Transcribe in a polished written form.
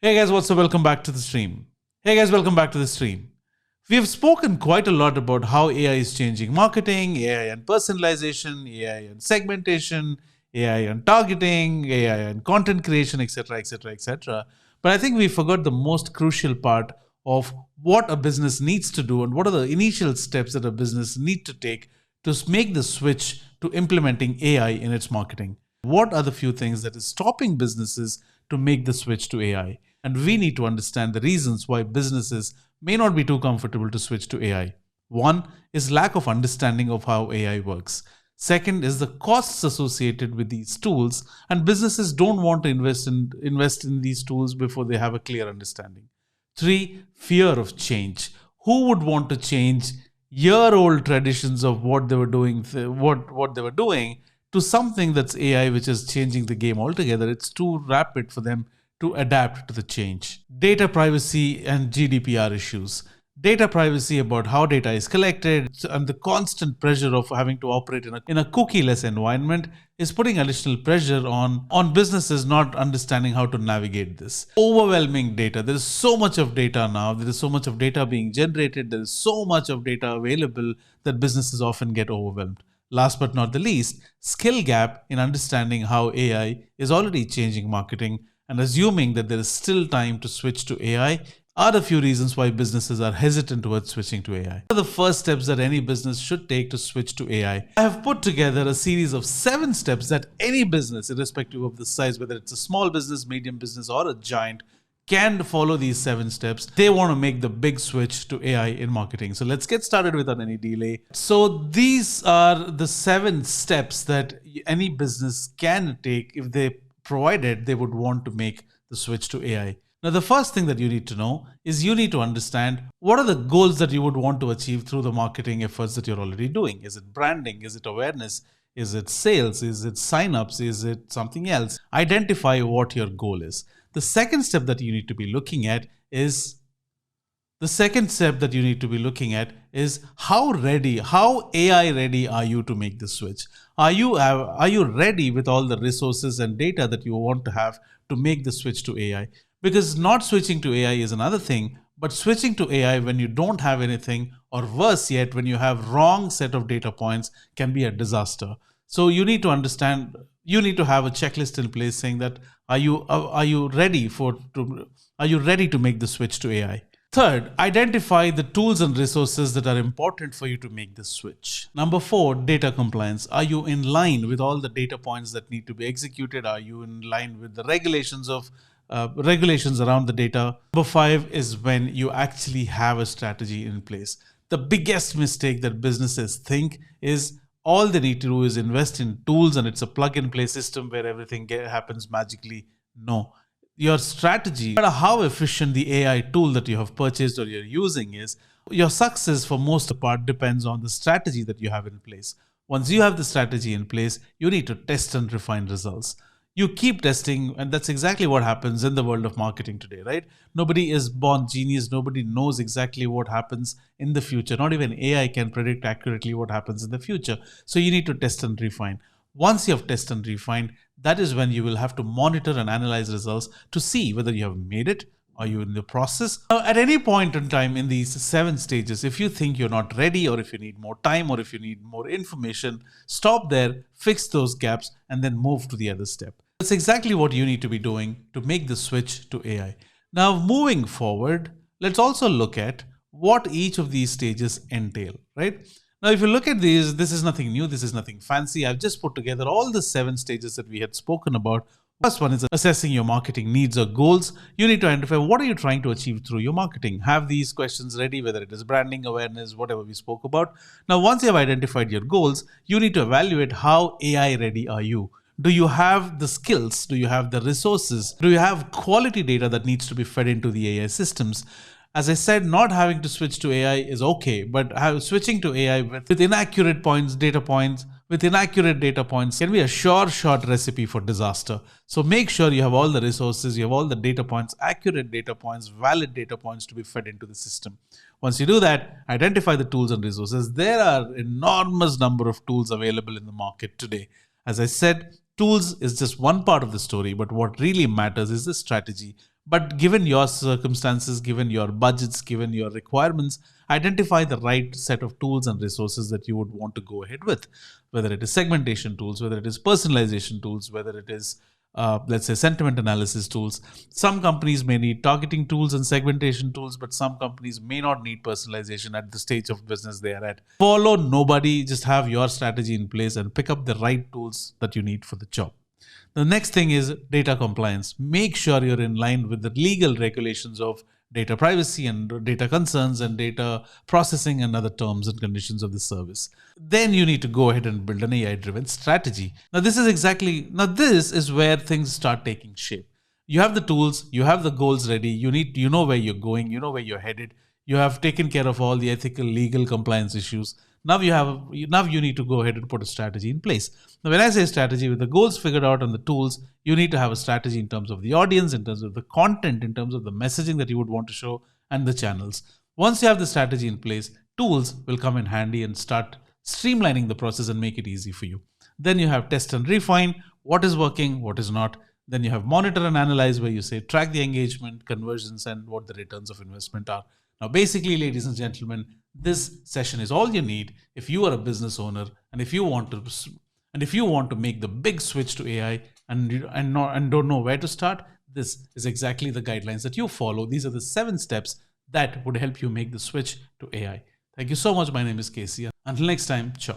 Hey guys, what's up? Welcome back to the stream. We have spoken quite a lot about how AI is changing marketing, AI and personalization, AI and segmentation, AI and targeting, AI and content creation, etc., etc., etc. But I think we forgot the most crucial part of what a business needs to do and what are the initial steps that a business need to take to make the switch to implementing AI in its marketing. What are the few things that is stopping businesses to make the switch to AI? And we need to understand the reasons why businesses may not be too comfortable to switch to AI. One is lack of understanding of how AI works. Second is the costs associated with these tools, and businesses don't want to invest in these tools before they have a clear understanding. Three, fear of change. Who would want to change year-old traditions of what they were doing, what they were doing, to something that's AI, which is changing the game altogether? It's too rapid for them to adapt to the change. Data privacy and GDPR issues. Data privacy about how data is collected and the constant pressure of having to operate in a cookie-less environment is putting additional pressure on businesses not understanding how to navigate this. Overwhelming data. There is so much of data now. There is so much of data being generated. There is so much of data available that businesses often get overwhelmed. Last but not the least, skill gap in understanding how AI is already changing marketing and assuming that there is still time to switch to AI are the few reasons why businesses are hesitant towards switching to AI. What are the first steps that any business should take to switch to AI? I have put together a series of 7 steps that any business, irrespective of the size, whether it's a small business, medium business, or a giant, can follow these 7 steps. They want to make the big switch to AI in marketing. So let's get started without any delay. So these are the 7 steps that any business can take if provided they would want to make the switch to AI. Now, the first thing that you need to know is you need to understand what are the goals that you would want to achieve through the marketing efforts that you're already doing. Is it branding? Is it awareness? Is it sales? Is it signups? Is it something else? Identify what your goal is. The second step that you need to be looking at is how AI ready are you to make the switch? Are you ready with all the resources and data that you want to have to make the switch to AI? Because not switching to AI is another thing, but switching to AI when you don't have anything, or worse yet, when you have wrong set of data points, can be a disaster. So you need to understand, you need to have a checklist in place saying that are you ready to make the switch to AI? Third, identify the tools and resources that are important for you to make this switch. Number 4, data compliance. Are you in line with all the data points that need to be executed? Are you in line with the regulations around the data? Number 5 is when you actually have a strategy in place. The biggest mistake that businesses think is all they need to do is invest in tools and it's a plug-and-play system where everything happens magically. No. Your strategy, no matter how efficient the AI tool that you have purchased or you're using is, your success for most of the part depends on the strategy that you have in place. Once you have the strategy in place, you need to test and refine results. You keep testing, and that's exactly what happens in the world of marketing today, right? Nobody is born genius. Nobody knows exactly what happens in the future. Not even AI can predict accurately what happens in the future. So you need to test and refine. Once you have tested and refined, that is when you will have to monitor and analyze results to see whether you have made it. Are you in the process? Now, at any point in time in these 7 stages, if you think you're not ready, or if you need more time, or if you need more information, stop there, fix those gaps, and then move to the other step. That's exactly what you need to be doing to make the switch to AI. Now, moving forward, let's also look at what each of these stages entail, right? Now, if you look at these, this is nothing new. This is nothing fancy. I've just put together all the 7 stages that we had spoken about. First one is assessing your marketing needs or goals. You need to identify what are you trying to achieve through your marketing. Have these questions ready, whether it is branding, awareness, whatever we spoke about. Now, once you have identified your goals, you need to evaluate how AI ready are you. Do you have the skills? Do you have the resources? Do you have quality data that needs to be fed into the AI systems? As I said, not having to switch to AI is okay, but switching to AI with inaccurate data points can be a short recipe for disaster. So make sure you have all the resources, you have all the data points, accurate data points, valid data points to be fed into the system. Once you do that, identify the tools and resources. There are enormous number of tools available in the market today. As I said, tools is just one part of the story, but what really matters is the strategy. But given your circumstances, given your budgets, given your requirements, identify the right set of tools and resources that you would want to go ahead with. Whether it is segmentation tools, whether it is personalization tools, whether it is let's say sentiment analysis tools. Some companies may need targeting tools and segmentation tools, but some companies may not need personalization at the stage of business they are at. Follow nobody, just have your strategy in place and pick up the right tools that you need for the job. The next thing is data compliance. Make sure you're in line with the legal regulations of data privacy and data concerns and data processing and other terms and conditions of the service. Then you need to go ahead and build an AI driven strategy. This is where things start taking shape. You have the tools, you have the goals ready, you know where you're going, you know where you're headed, you have taken care of all the ethical, legal compliance issues. Now you need to go ahead and put a strategy in place. Now, when I say strategy, with the goals figured out and the tools, you need to have a strategy in terms of the audience, in terms of the content, in terms of the messaging that you would want to show, and the channels. Once you have the strategy in place, tools will come in handy and start streamlining the process and make it easy for you. Then you have test and refine what is working, what is not. Then you have monitor and analyze, where you say track the engagement, conversions, and what the returns of investment are. Now, basically, ladies and gentlemen, this session is all you need if you are a business owner and if you want to make the big switch to AI and don't know where to start. This is exactly the guidelines that you follow. These are the 7 steps that would help you make the switch to AI. Thank you so much. My name is Casey. Until next time, ciao.